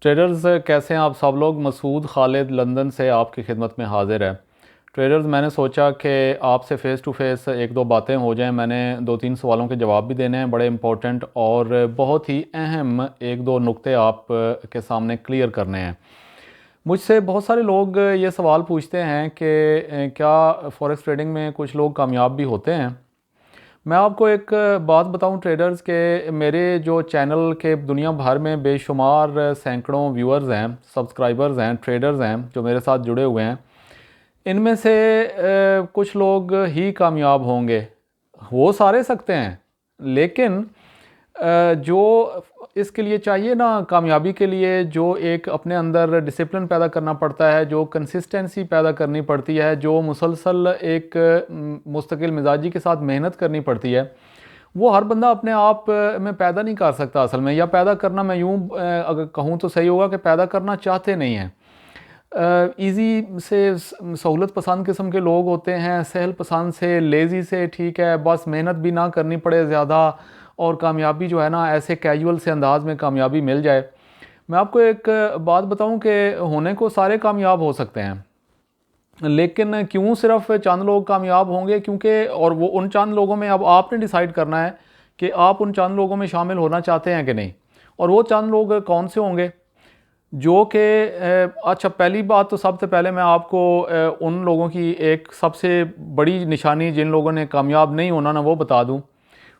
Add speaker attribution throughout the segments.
Speaker 1: Traders कैसे हैं आप सब लोग। मसूद खालिद लंदन से आपकी खिदमत में हाजिर है। ट्रेडर्स, मैंने सोचा कि आपसे फ़ेस टू फेस एक दो बातें हो जाएं। मैंने दो तीन सवालों के जवाब भी देने हैं, बड़े इंपॉर्टेंट और बहुत ही अहम एक दो नुक्ते आप के सामने क्लियर करने हैं। मुझसे बहुत सारे लोग ये सवाल पूछते हैं कि क्या फॉरेक्स ट्रेडिंग में कुछ लोग कामयाब भी होते हैं। मैं आपको एक बात बताऊं ट्रेडर्स के, मेरे जो चैनल के दुनिया भर में बेशुमार सैकड़ों व्यूअर्स हैं, सब्सक्राइबर्स हैं, ट्रेडर्स हैं जो मेरे साथ जुड़े हुए हैं। इनमें से कुछ लोग ही कामयाब होंगे, हो सारे सकते हैं, लेकिन जो इसके लिए चाहिए ना, कामयाबी के लिए जो एक अपने अंदर डिसिप्लिन पैदा करना पड़ता है, जो कंसिस्टेंसी पैदा करनी पड़ती है, जो मुसलसल एक मुस्तकिल मिजाजी के साथ मेहनत करनी पड़ती है, वो हर बंदा अपने आप में पैदा नहीं कर सकता असल में। या पैदा करना, मैं यूँ अगर कहूँ तो सही होगा कि पैदा करना चाहते नहीं हैं। ईज़ी से सहूलत पसंद किस्म के लोग होते हैं, सहल पसंद से, लेज़ी से, ठीक है, बस मेहनत भी ना करनी पड़े ज़्यादा और कामयाबी जो है ना ऐसे कैजुअल से अंदाज़ में कामयाबी मिल जाए। मैं आपको एक बात बताऊं कि होने को सारे कामयाब हो सकते हैं, लेकिन क्यों सिर्फ चंद लोग कामयाब होंगे, क्योंकि और वो उन चंद लोगों में अब आपने डिसाइड करना है कि आप उन चंद लोगों में शामिल होना चाहते हैं कि नहीं। और वो चंद लोग कौन से होंगे जो कि अच्छा, पहली बात तो सबसे पहले मैं आपको उन लोगों की एक सबसे बड़ी निशानी जिन लोगों ने कामयाब नहीं होना ना, वो बता दूं।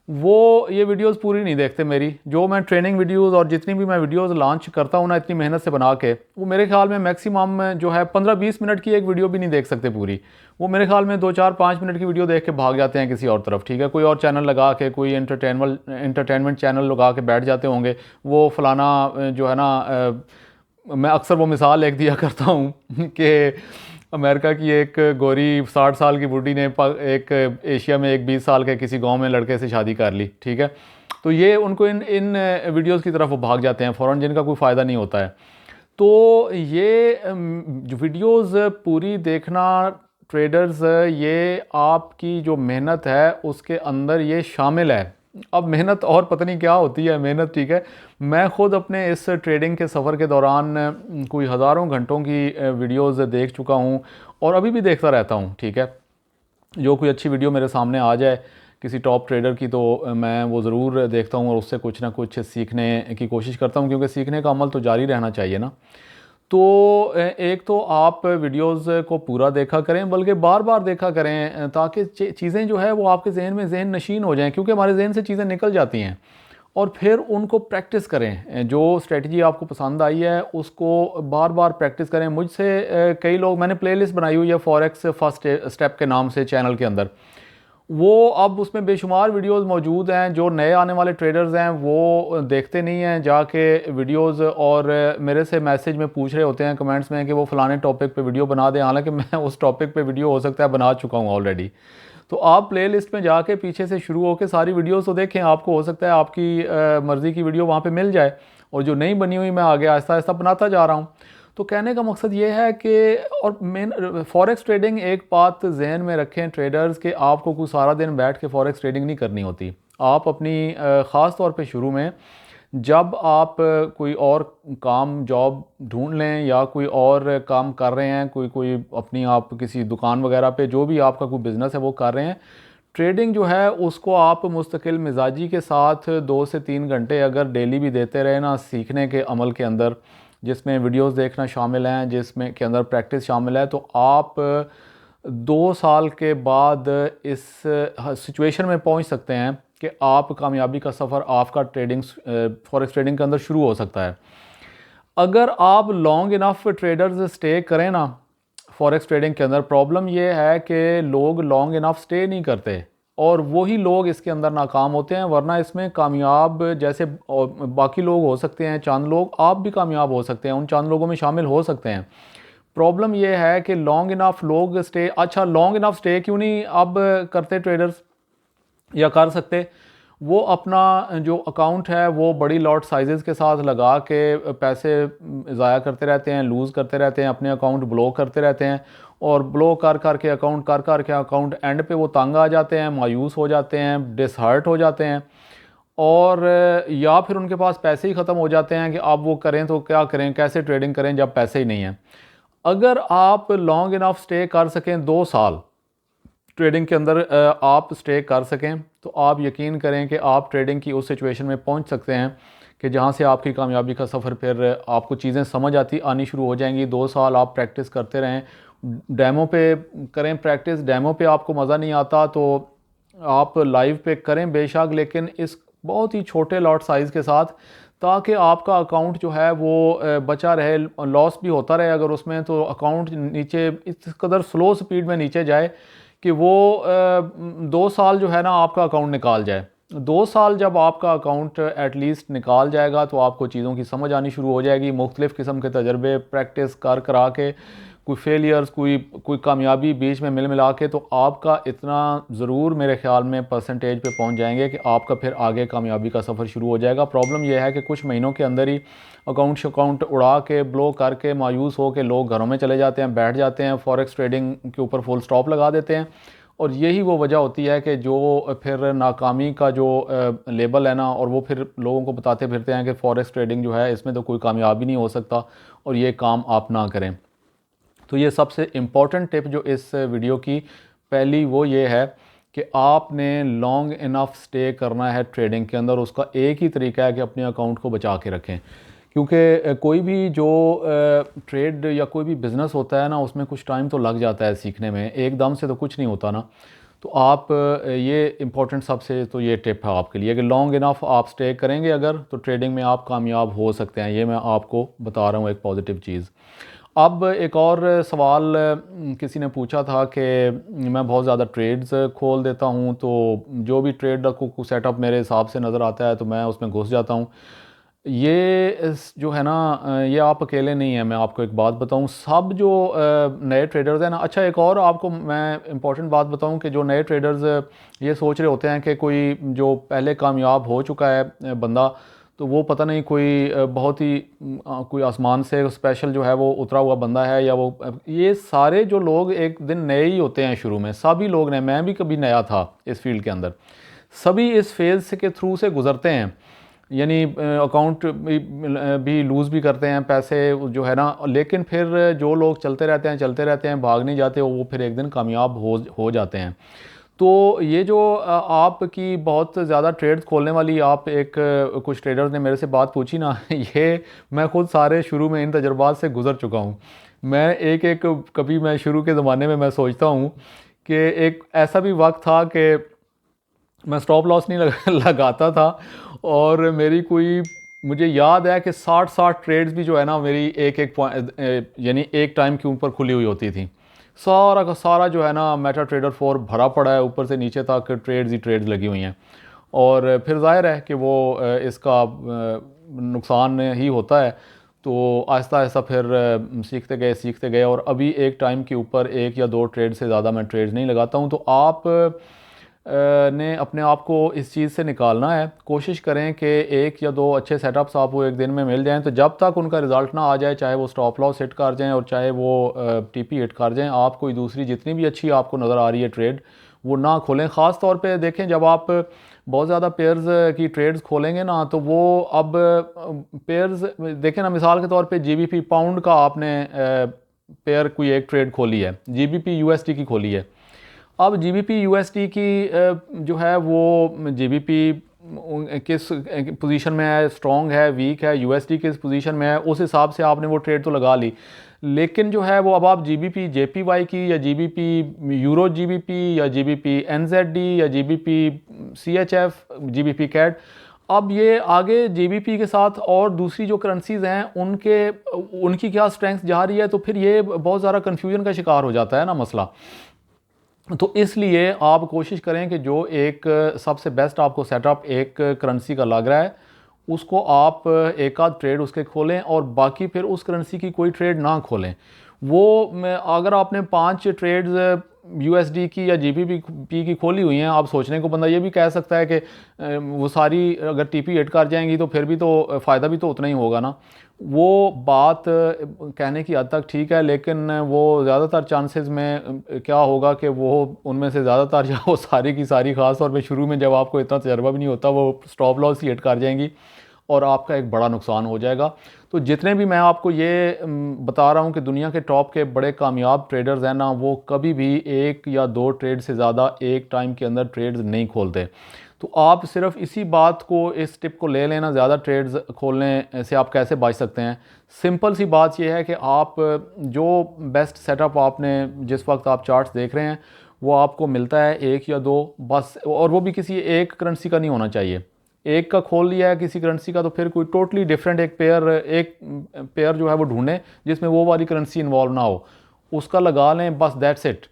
Speaker 1: वो ये वीडियोस पूरी नहीं देखते मेरी, जो मैं ट्रेनिंग वीडियोस और जितनी भी मैं वीडियोस लॉन्च करता हूँ ना इतनी मेहनत से बना के, वो मेरे ख्याल में मैक्सिमम जो है 15-20 मिनट की एक वीडियो भी नहीं देख सकते पूरी। वो मेरे ख्याल में 2-4-5 मिनट की वीडियो देख के भाग जाते हैं किसी और तरफ, ठीक है, कोई और चैनल लगा के, कोई एंटरटेनमेंट चैनल लगा के बैठ जाते होंगे। वो फलाना जो है ना, मैं अक्सर वो मिसाल एक दिया करता हूँ कि अमेरिका की एक गोरी 60 साल की बूढ़ी ने एक एशिया में एक 20 साल के किसी गांव में लड़के से शादी कर ली, ठीक है। तो ये उनको इन इन वीडियोस की तरफ वो भाग जाते हैं फ़ौरन, जिनका कोई फ़ायदा नहीं होता है। तो ये जो वीडियोस पूरी देखना ट्रेडर्स, ये आपकी जो मेहनत है उसके अंदर ये शामिल है। अब मेहनत और पता नहीं क्या होती है मेहनत, ठीक है। मैं ख़ुद अपने इस ट्रेडिंग के सफ़र के दौरान कोई हज़ारों घंटों की वीडियोस देख चुका हूँ और अभी भी देखता रहता हूँ, ठीक है। जो कोई अच्छी वीडियो मेरे सामने आ जाए किसी टॉप ट्रेडर की, तो मैं वो ज़रूर देखता हूँ और उससे कुछ ना कुछ सीखने की कोशिश करता हूँ, क्योंकि सीखने का अमल तो जारी रहना चाहिए ना। तो एक तो आप वीडियोस को पूरा देखा करें, बल्कि बार बार देखा करें, ताकि चीज़ें जो है वो आपके जहन में जहन नशीन हो जाएं, क्योंकि हमारे जहन से चीज़ें निकल जाती हैं। और फिर उनको प्रैक्टिस करें, जो स्ट्रेटजी आपको पसंद आई है उसको बार बार प्रैक्टिस करें। मुझसे कई लोग, मैंने प्लेलिस्ट बनाई हुई है फॉरेक्स फर्स्ट स्टेप के नाम से चैनल के अंदर, वो अब उसमें बेशुमार वीडियोस मौजूद हैं। जो नए आने वाले ट्रेडर्स हैं वो देखते नहीं हैं जाके वीडियोस, और मेरे से मैसेज में पूछ रहे होते हैं कमेंट्स में कि वो फलाने टॉपिक पे वीडियो बना दें, हालांकि मैं उस टॉपिक पे वीडियो हो सकता है बना चुका हूँ ऑलरेडी। तो आप प्लेलिस्ट में जाके पीछे से शुरू होकर सारी वीडियोस तो देखें, आपको हो सकता है आपकी मर्ज़ी की वीडियो वहाँ पे मिल जाए, और जो नहीं बनी हुई मैं आगे आहिस्ता आहिस्ता बनाता जा रहा हूँ। तो कहने का मकसद ये है कि, और मेन फॉरेक्स ट्रेडिंग, एक बात जहन में रखें ट्रेडर्स के, आपको कुछ सारा दिन बैठ के फॉरेक्स ट्रेडिंग नहीं करनी होती। आप अपनी ख़ास तौर पे शुरू में जब आप कोई और काम जॉब ढूंढ लें या कोई और काम कर रहे हैं, कोई कोई अपनी आप किसी दुकान वगैरह पे जो भी आपका कोई बिज़नेस है वो कर रहे हैं, ट्रेडिंग जो है उसको आप मुस्तकिल मिजाजी के साथ 2 से 3 घंटे अगर डेली भी देते रहे ना, सीखने के अमल के अंदर, जिसमें वीडियोस देखना शामिल हैं, जिसमें के अंदर प्रैक्टिस शामिल है, तो आप 2 साल के बाद इस सिचुएशन में पहुंच सकते हैं कि आप कामयाबी का सफ़र आपका ट्रेडिंग फॉरेक्स ट्रेडिंग के अंदर शुरू हो सकता है। अगर आप लॉन्ग इनफ ट्रेडर्स स्टे करें ना फॉरेक्स ट्रेडिंग के अंदर, प्रॉब्लम ये है कि लोग लॉन्ग इनफ स्टे नहीं करते और वही लोग इसके अंदर नाकाम होते हैं। वरना इसमें कामयाब जैसे बाकी लोग हो सकते हैं चंद लोग, आप भी कामयाब हो सकते हैं, उन चंद लोगों में शामिल हो सकते हैं। प्रॉब्लम ये है कि लॉन्ग इनफ लोग स्टे, अच्छा लॉन्ग इनफ स्टे क्यों नहीं अब करते ट्रेडर्स, या कर सकते, वो अपना जो अकाउंट है वो बड़ी लॉट साइजेस के साथ लगा के पैसे ज़ाया करते रहते हैं, लूज़ करते रहते हैं, अपने अकाउंट ब्लॉक करते रहते हैं, और ब्लॉक कर कर के अकाउंट एंड पे वो तंग आ जाते हैं, मायूस हो जाते हैं, डिसहर्ट हो जाते हैं, और या फिर उनके पास पैसे ही ख़त्म हो जाते हैं कि अब वो करें तो क्या करें, कैसे ट्रेडिंग करें जब पैसे ही नहीं हैं। अगर आप लॉन्ग इनफ स्टे कर सकें, 2 साल ट्रेडिंग के अंदर आप स्टे कर सकें, तो आप यकीन करें कि आप ट्रेडिंग की उस सिचुएशन में पहुंच सकते हैं कि जहां से आपकी कामयाबी का सफ़र, फिर आपको चीज़ें समझ आनी शुरू हो जाएंगी। 2 साल आप प्रैक्टिस करते रहें, डेमो पे करें प्रैक्टिस। डेमो पे आपको मज़ा नहीं आता तो आप लाइव पे करें बेशक, लेकिन इस बहुत ही छोटे लॉट साइज़ के साथ, ताकि आपका अकाउंट जो है वो बचा रहे। लॉस भी होता रहे अगर उसमें, तो अकाउंट नीचे इस कदर स्लो स्पीड में नीचे जाए कि वो 2 साल जो है ना आपका अकाउंट निकाल जाए। 2 साल जब आपका अकाउंट एटलीस्ट निकाल जाएगा तो आपको चीज़ों की समझ आनी शुरू हो जाएगी। मुख्तलिफ़ किस्म के तजर्बे प्रैक्टिस कर करा के, कोई फेलियर्स, कोई कामयाबी बीच में मिल मिला के, तो आपका इतना ज़रूर मेरे ख़्याल में परसेंटेज पे पहुंच जाएंगे कि आपका फिर आगे कामयाबी का सफ़र शुरू हो जाएगा। प्रॉब्लम यह है कि कुछ महीनों के अंदर ही अकाउंट उड़ा के, ब्लो करके, मायूस हो के लोग घरों में चले जाते हैं, बैठ जाते हैं, फॉरेक्स ट्रेडिंग के ऊपर फुल स्टॉप लगा देते हैं। और यही वो वजह होती है कि जो फिर नाकामी का जो लेबल है ना, और वो फिर लोगों को बताते फिरते हैं कि फॉरेक्स ट्रेडिंग जो है इसमें तो कोई कामयाबी नहीं हो सकता और ये काम आप ना करें। तो ये सबसे इम्पॉर्टेंट टिप जो इस वीडियो की पहली वो ये है कि आपने लॉन्ग इनफ स्टे करना है ट्रेडिंग के अंदर। उसका एक ही तरीका है कि अपने अकाउंट को बचा के रखें, क्योंकि कोई भी जो ट्रेड या कोई भी बिज़नेस होता है ना, उसमें कुछ टाइम तो लग जाता है सीखने में, एकदम से तो कुछ नहीं होता ना। तो आप ये इम्पोर्टेंट सबसे तो ये टिप है आपके लिए कि लॉन्ग इनफ आप स्टे करेंगे अगर, तो ट्रेडिंग में आप कामयाब हो सकते हैं। ये मैं आपको बता रहा हूँ एक पॉजिटिव चीज़। अब एक और सवाल किसी ने पूछा था कि मैं बहुत ज़्यादा ट्रेड्स खोल देता हूँ, तो जो भी ट्रेड को सेटअप मेरे हिसाब से नज़र आता है तो मैं उसमें घुस जाता हूँ। ये जो है ना, ये आप अकेले नहीं हैं। मैं आपको एक बात बताऊँ, सब जो नए ट्रेडर्स हैं ना, अच्छा एक और आपको मैं इम्पॉर्टेंट बात बताऊँ कि जो नए ट्रेडर्स ये सोच रहे होते हैं कि कोई जो पहले कामयाब हो चुका है बंदा, तो वो पता नहीं कोई बहुत ही कोई आसमान से स्पेशल जो है वो उतरा हुआ बंदा है, या वो ये सारे जो लोग एक दिन नए ही होते हैं शुरू में। सभी लोग नए, मैं भी कभी नया था इस फील्ड के अंदर। सभी इस फेज़ के थ्रू से गुजरते हैं, यानी अकाउंट भी लूज़ भी करते हैं पैसे जो है ना, लेकिन फिर जो लोग चलते रहते हैं, भाग नहीं जाते, वो फिर एक दिन कामयाब हो जाते हैं। तो ये जो आपकी बहुत ज़्यादा ट्रेड्स खोलने वाली आप एक कुछ ट्रेडर्स ने मेरे से बात पूछी ना, ये मैं खुद सारे शुरू में इन तजर्बात से गुज़र चुका हूँ। मैं एक कभी मैं शुरू के ज़माने में मैं सोचता हूँ कि एक ऐसा भी वक्त था कि मैं स्टॉप लॉस नहीं लगाता था, और मेरी कोई, मुझे याद है कि 60 ट्रेड्स भी जो है ना मेरी एक पॉइंट यानी एक टाइम के ऊपर खुली हुई होती थी। सारा का सारा जो है ना मेटा ट्रेडर 4 भरा पड़ा है, ऊपर से नीचे तक ट्रेड्स ही ट्रेड्स लगी हुई हैं। और फिर जाहिर है कि वो इसका नुकसान ही होता है। तो आहिस्ता आहिस्ता फिर सीखते गए, और अभी एक टाइम के ऊपर 1 या 2 ट्रेड से ज़्यादा मैं ट्रेड्स नहीं लगाता हूँ। तो आप ने अपने आप को इस चीज़ से निकालना है। कोशिश करें कि 1 या 2 अच्छे सेटअप्स आपको एक दिन में मिल जाएं, तो जब तक उनका रिज़ल्ट ना आ जाए, चाहे वो स्टॉप लॉस हिट कर जाएं और चाहे वो टीपी हिट कर जाएं, आप कोई दूसरी जितनी भी अच्छी आपको नज़र आ रही है ट्रेड, वो ना खोलें। ख़ास तौर पे देखें, जब आप बहुत ज़्यादा पेयर्स की ट्रेड्स खोलेंगे ना, तो वो अब पेयर्स देखें ना, मिसाल के तौर पे जीबीपी पाउंड का आपने पेयर कोई एक ट्रेड खोली है, जीबीपी यूएसडी की खोली है। अब जीबीपी यूएसडी की जो है वो जीबीपी किस पोजीशन में है, स्ट्रॉन्ग है, वीक है, यूएसडी किस पोजीशन में है, उस हिसाब से आपने वो ट्रेड तो लगा ली। लेकिन जो है वो अब आप जीबीपी जेपीवाई की, या जीबीपी यूरो जीबीपी, या जीबीपी एनजेडडी, या जीबीपी सीएचएफ, जीबीपी कैट, अब ये आगे जीबीपी के साथ और दूसरी जो करेंसीज हैं उनकी क्या स्ट्रेंथ जा रही है, तो फिर ये बहुत ज़्यादा कन्फ्यूजन का शिकार हो जाता है ना मसला। तो इसलिए आप कोशिश करें कि जो एक सबसे बेस्ट आपको सेटअप एक करेंसी का लग रहा है, उसको आप एक आध ट्रेड उसके खोलें, और बाकी फिर उस करेंसी की कोई ट्रेड ना खोलें। वो अगर आपने 5 ट्रेड्स USD की या GBP की खोली हुई हैं, आप सोचने को बंदा ये भी कह सकता है कि वो सारी अगर TP हिट कर जाएंगी तो फिर भी तो फ़ायदा भी तो उतना ही होगा ना। वो बात कहने की हद तक ठीक है, लेकिन वो ज़्यादातर चांसेस में क्या होगा कि वो उनमें से ज़्यादातर जो वो सारी की सारी, ख़ास तौर पे शुरू में जब आपको इतना तजर्बा भी नहीं होता, वो स्टॉप लॉस ही हिट कर जाएंगी और आपका एक बड़ा नुकसान हो जाएगा। तो जितने भी मैं आपको ये बता रहा हूँ कि दुनिया के टॉप के बड़े कामयाब ट्रेडर्स हैं ना, वो कभी भी 1 या 2 ट्रेड से ज़्यादा एक टाइम के अंदर ट्रेड्स नहीं खोलते। तो आप सिर्फ इसी बात को, इस टिप को ले लेना, ज़्यादा ट्रेड्स खोलने से आप कैसे बच सकते हैं। सिंपल सी बात यह है कि आप जो बेस्ट सेटअप आपने जिस वक्त आप चार्ट्स देख रहे हैं वो आपको मिलता है 1 या 2 बस, और वो भी किसी एक करेंसी का नहीं होना चाहिए। एक का खोल लिया है किसी करेंसी का तो फिर कोई टोटली डिफरेंट एक पेयर जो है वो ढूंढें जिसमें वो वाली करेंसी इन्वॉल्व ना हो, उसका लगा लें, बस दैट्स इट।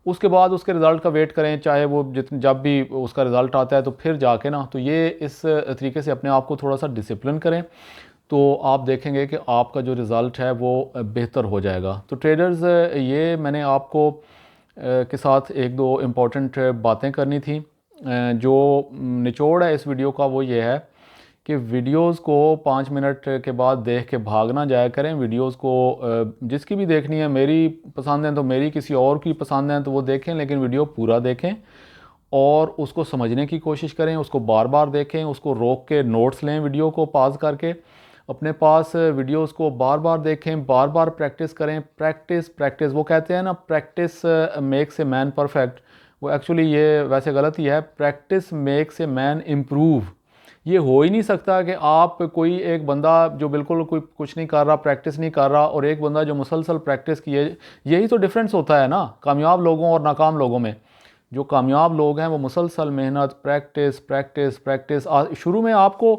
Speaker 1: उसके बाद उसके रिज़ल्ट का वेट करें, चाहे वो जब भी उसका रिज़ल्ट आता है तो फिर जाके ना, तो ये इस तरीके से अपने आप को थोड़ा सा डिसिप्लिन करें, तो आप देखेंगे कि आपका जो रिज़ल्ट है वो बेहतर हो जाएगा। तो ट्रेडर्स, ये मैंने आपको के साथ 1-2 इम्पॉर्टेंट बातें करनी थी। जो निचोड़ है इस वीडियो का वो ये है कि वीडियोस को 5 मिनट के बाद देख के भाग ना जाया करें। वीडियोस को जिसकी भी देखनी है, मेरी पसंद है तो मेरी, किसी और की पसंद है तो वो देखें, लेकिन वीडियो पूरा देखें और उसको समझने की कोशिश करें, उसको बार बार देखें, उसको रोक के नोट्स लें, वीडियो को पॉज करके अपने पास वीडियोस को बार बार देखें, बार बार प्रैक्टिस करें। प्रैक्टिस प्रैक्टिस, वो कहते हैं ना, practice makes a man perfect. वो एक्चुअली ये वैसे गलत ही है, practice makes a man improve. ये हो ही नहीं सकता कि आप, कोई एक बंदा जो बिल्कुल कोई कुछ नहीं कर रहा, प्रैक्टिस नहीं कर रहा, और एक बंदा जो मुसलसल प्रैक्टिस किए। यही तो डिफरेंस होता है ना कामयाब लोगों और नाकाम लोगों में। जो कामयाब लोग हैं वो मुसलसल मेहनत, प्रैक्टिस प्रैक्टिस प्रैक्टिस। शुरू में आपको,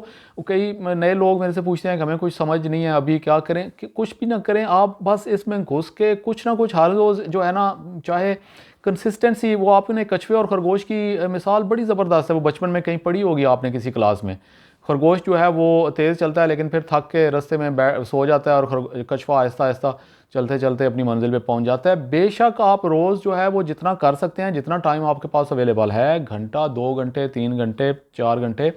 Speaker 1: कई नए लोग मेरे से पूछते हैं कि हमें कुछ समझ नहीं है, अभी क्या करें, कि कुछ भी ना करें, आप बस इसमें घुस के कुछ ना कुछ हर रोज़ जो है ना, चाहे कंसिस्टेंसी, वो आपने कछुए और खरगोश की मिसाल बड़ी ज़बरदस्त है, वो बचपन में कहीं पढ़ी होगी आपने किसी क्लास में। खरगोश जो है वो तेज़ चलता है लेकिन फिर थक के रास्ते में सो जाता है, और कछुआ आहिस्ता आहिस्ता चलते चलते अपनी मंजिल पे पहुंच जाता है। बेशक आप रोज़ जो है वो जितना कर सकते हैं, जितना टाइम आपके पास अवेलेबल है, घंटा, 2 घंटे, 3 घंटे, 4 घंटे,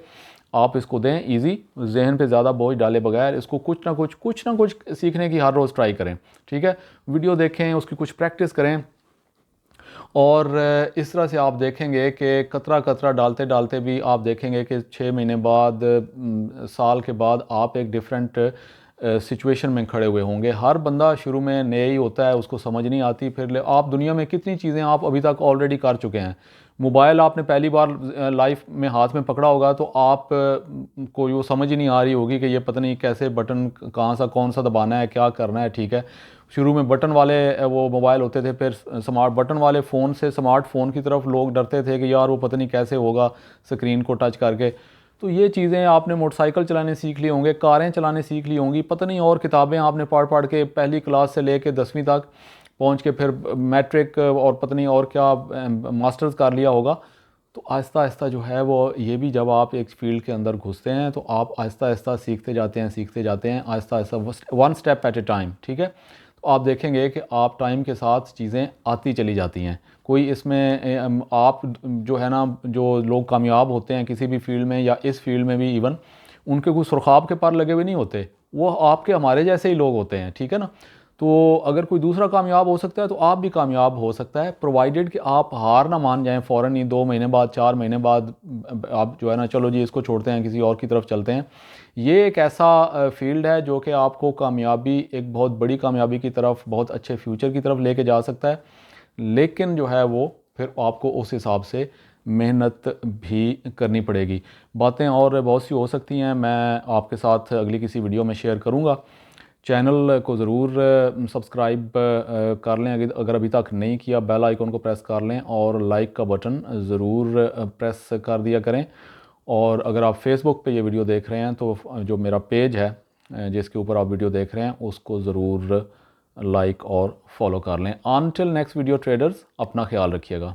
Speaker 1: आप इसको दें ईजी, जहन पे ज़्यादा बोझ डाले बगैर इसको कुछ ना कुछ सीखने की हर रोज़ ट्राई करें। ठीक है, वीडियो देखें, उसकी कुछ प्रैक्टिस करें, और इस तरह से आप देखेंगे कि कतरा कतरा डालते डालते भी आप देखेंगे कि 6 महीने बाद, साल के बाद आप एक डिफरेंट सिचुएशन में खड़े हुए होंगे। हर बंदा शुरू में नया ही होता है, उसको समझ नहीं आती, फिर आप दुनिया में कितनी चीज़ें आप अभी तक ऑलरेडी कर चुके हैं। मोबाइल आपने पहली बार लाइफ में हाथ में पकड़ा होगा तो आप को वो समझ ही नहीं आ रही होगी कि ये पता नहीं कैसे बटन कौन सा दबाना है, क्या करना है। ठीक है, शुरू में बटन वाले वो मोबाइल होते थे, फिर स्मार्ट बटन वाले फ़ोन से स्मार्टफोन की तरफ लोग डरते थे कि यार वो पता नहीं कैसे होगा स्क्रीन को टच करके। तो ये चीज़ें आपने मोटरसाइकिल चलाने सीख ली होंगे, कारें चलाने सीख ली होंगी, पता नहीं, और किताबें आपने पढ़ पढ़ के पहली क्लास से लेके 10वीं तक पहुंच के फिर मैट्रिक और पता नहीं और क्या मास्टर्स कर लिया होगा। तो आहिस्ता आहिस्ता जो है वो, ये भी जब आप एक फील्ड के अंदर घुसते हैं तो आप आहिस्ता आहिस्ता सीखते जाते हैं, Aahista Aahista, 1 step at A time. ठीक है, तो आप देखेंगे कि आप टाइम के साथ चीज़ें आती चली जाती हैं। कोई इसमें आप जो है ना, जो लोग कामयाब होते हैं किसी भी फील्ड में या इस फील्ड में भी इवन, उनके कोई सुरखाब के पर लगे हुए नहीं होते, वो आपके हमारे जैसे ही लोग होते हैं। ठीक है ना, तो अगर कोई दूसरा कामयाब हो सकता है तो आप भी कामयाब हो सकता है, प्रोवाइडेड कि आप हार ना मान जाएं फ़ौरन ही। 2 महीने बाद, 4 महीने बाद आप जो है ना, चलो जी इसको छोड़ते हैं, किसी और की तरफ चलते हैं। ये एक ऐसा फील्ड है जो कि आपको कामयाबी, एक बहुत बड़ी कामयाबी की तरफ, बहुत अच्छे फ्यूचर की तरफ लेके जा सकता है, लेकिन जो है वो फिर आपको उस हिसाब से मेहनत भी करनी पड़ेगी। बातें और बहुत सी हो सकती हैं, मैं आपके साथ अगली किसी वीडियो में शेयर करूँगा। चैनल को ज़रूर सब्सक्राइब कर लें, अगर अभी तक नहीं किया, बेल आइकन को प्रेस कर लें और लाइक का बटन ज़रूर प्रेस कर दिया करें। और अगर आप फेसबुक पे ये वीडियो देख रहे हैं तो जो मेरा पेज है जिसके ऊपर आप वीडियो देख रहे हैं उसको ज़रूर लाइक और फॉलो कर लें। अनटिल नेक्स्ट वीडियो ट्रेडर्स, अपना ख्याल रखिएगा।